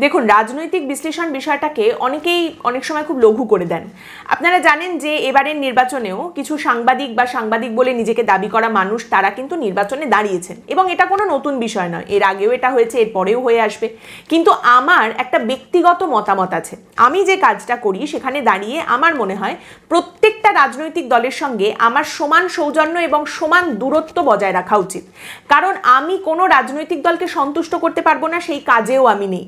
দেখুন, রাজনৈতিক বিশ্লেষণ বিষয়টাকে অনেকেই অনেক সময় খুব লঘু করে দেন। আপনারা জানেন যে এবারের নির্বাচনেও কিছু সাংবাদিক বলে নিজেকে দাবি করা মানুষ তারা কিন্তু নির্বাচনে দাঁড়িয়েছেন, এবং এটা কোনো নতুন বিষয় নয়। এর আগেও এটা হয়েছে, এর পরেও হয়ে আসবে। কিন্তু আমার একটা ব্যক্তিগত মতামত আছে। আমি যে কাজটা করি সেখানে দাঁড়িয়ে আমার মনে হয় প্রত্যেকটা রাজনৈতিক দলের সঙ্গে আমার সমান সৌজন্য এবং সমান দূরত্ব বজায় রাখা উচিত। কারণ আমি কোনো রাজনৈতিক দলকে সন্তুষ্ট করতে পারবো না, সেই কাজেও আমি নেই।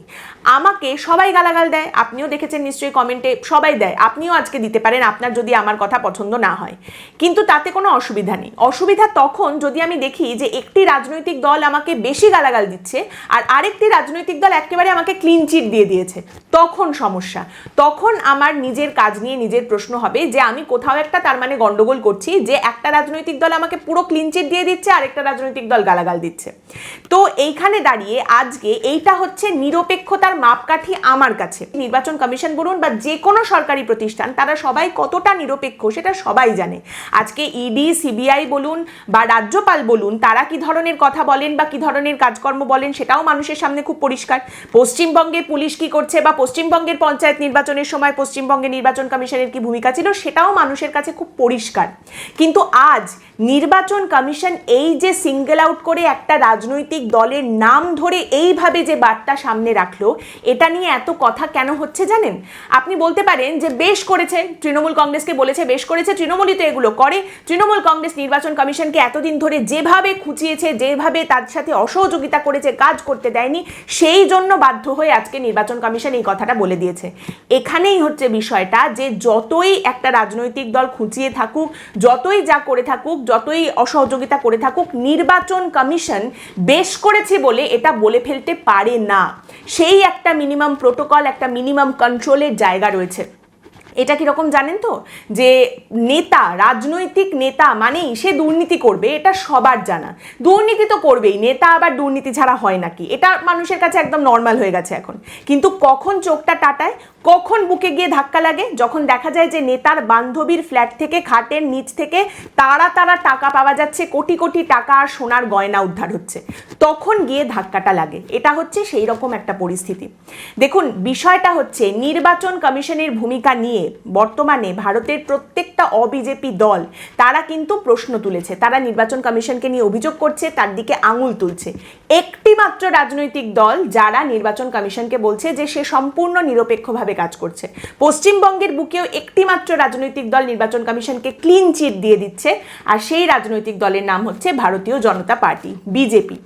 আমাকে সবাই গালাগাল দেয়, আপনিও দেখেছেন নিশ্চয়ই, কমেন্টে সবাই দেয়, আপনিও আজকে দিতে পারেন আপনার যদি আমার কথা পছন্দ না হয়। কিন্তু তাতে কোনো অসুবিধা নেই। অসুবিধা তখন যদি আমি দেখি যে একটি রাজনৈতিক দল আমাকে বেশি গালাগাল দিচ্ছে আর আরেকটি রাজনৈতিক দল একেবারে আমাকে ক্লিন চিট দিয়ে দিয়েছে, তখন সমস্যা। তখন আমার নিজের কাজ নিয়ে নিজের প্রশ্ন হবে যে আমি কোথাও একটা তার মানে গন্ডগোল করছি, যে একটা রাজনৈতিক দল আমাকে পুরো ক্লিন চিট দিয়ে দিচ্ছে, আরেকটা রাজনৈতিক দল গালাগাল দিচ্ছে। তো এইখানে দাঁড়িয়ে আজকে এইটা হচ্ছে নিরপেক্ষতার মাপকাঠি আমার কাছে। নির্বাচন কমিশন বলুন বা যে কোনো সরকারি প্রতিষ্ঠান, তারা সবাই কতটা নিরপেক্ষ সেটা সবাই জানে। আজকে ইডি, সিবিআই বলুন বা রাজ্যপাল বলুন, তারা কি ধরনের কথা বলেন বা কি ধরনের কাজকর্ম বলেন সেটাও মানুষের সামনে খুব পরিষ্কার। পশ্চিমবঙ্গের পুলিশ কি করছে বা পশ্চিমবঙ্গের পঞ্চায়েত নির্বাচনের সময় পশ্চিমবঙ্গের নির্বাচন কমিশনের কি ভূমিকা ছিল সেটাও মানুষের কাছে খুব পরিষ্কার। কিন্তু আজ নির্বাচন কমিশন এই যে সিঙ্গেল আউট করে একটা রাজনৈতিক দলের নাম ধরে এইভাবে যে বার্তা সামনে রাখলো, এটা নিয়ে এত কথা কেন হচ্ছে জানেন? আপনি বলতে পারেন যে বেশ করেছে, তৃণমূল কংগ্রেসকে বলেছে বেশ করেছে, তৃণমূলই তো এগুলো করে। তৃণমূল কংগ্রেস নির্বাচন কমিশনকে এতদিন ধরে যেভাবে খুঁচিয়েছে, যেভাবে তার সাথে অসহযোগিতা করেছে, কাজ করতে দেয়নি, সেই জন্য বাধ্য হয়ে আজকে নির্বাচন কমিশন এই কথাটা বলে দিয়েছে। এখানেই হচ্ছে বিষয়টা, যে যতই একটা রাজনৈতিক দল খুঁচিয়ে থাকুক, যতই যা করে থাকুক, যতই অসহযোগিতা করে থাকুক, নির্বাচন কমিশন বেশ করেছে বলে এটা বলে ফেলতে পারে না। সেই একটা মিনিমাম প্রোটোকল, একটা মিনিমাম কন্ট্রোলের জায়গা রয়েছে। এটা কিরকম জানেন তো, যে নেতা, রাজনৈতিক নেতা মানেই সে দুর্নীতি করবে, এটা সবার জানা। দুর্নীতি তো করবেই, নেতা আবার দুর্নীতি ছাড়া হয় নাকি, এটা মানুষের কাছে একদম নর্মাল হয়ে গেছে এখন। কিন্তু কখন চোখটা টাটায়, কখন বুকে গিয়ে ধাক্কা লাগে, যখন দেখা যায় যে নেতার বান্ধবীর ফ্ল্যাট থেকে, খাটের নিচ থেকে তারা টাকা পাওয়া যাচ্ছে, কোটি কোটি টাকা আর সোনার গয়না উদ্ধার হচ্ছে, তখন গিয়ে ধাক্কাটা লাগে। এটা হচ্ছে সেই রকম একটা পরিস্থিতি। দেখুন, বিষয়টা হচ্ছে নির্বাচন কমিশনের ভূমিকা নিয়ে বর্তমানে ভারতের প্রত্যেকটা অবিজেপি দল তারা কিন্তু প্রশ্ন তুলেছে, তারা নির্বাচন কমিশনকে নিয়ে অভিযোগ করছে, তার দিকে আঙুল তুলছে। একটি মাত্র রাজনৈতিক দল যারা নির্বাচন কমিশনকে বলছে যে সে সম্পূর্ণ নিরপেক্ষভাবে কাজ করছে। পশ্চিমবঙ্গের বুকেও একটি মাত্র রাজনৈতিক দল নির্বাচন কমিশনকে ক্লিন চিট দিয়ে দিচ্ছে, আর সেই রাজনৈতিক দলের নাম হচ্ছে ভারতীয় জনতা পার্টি, বিজেপি।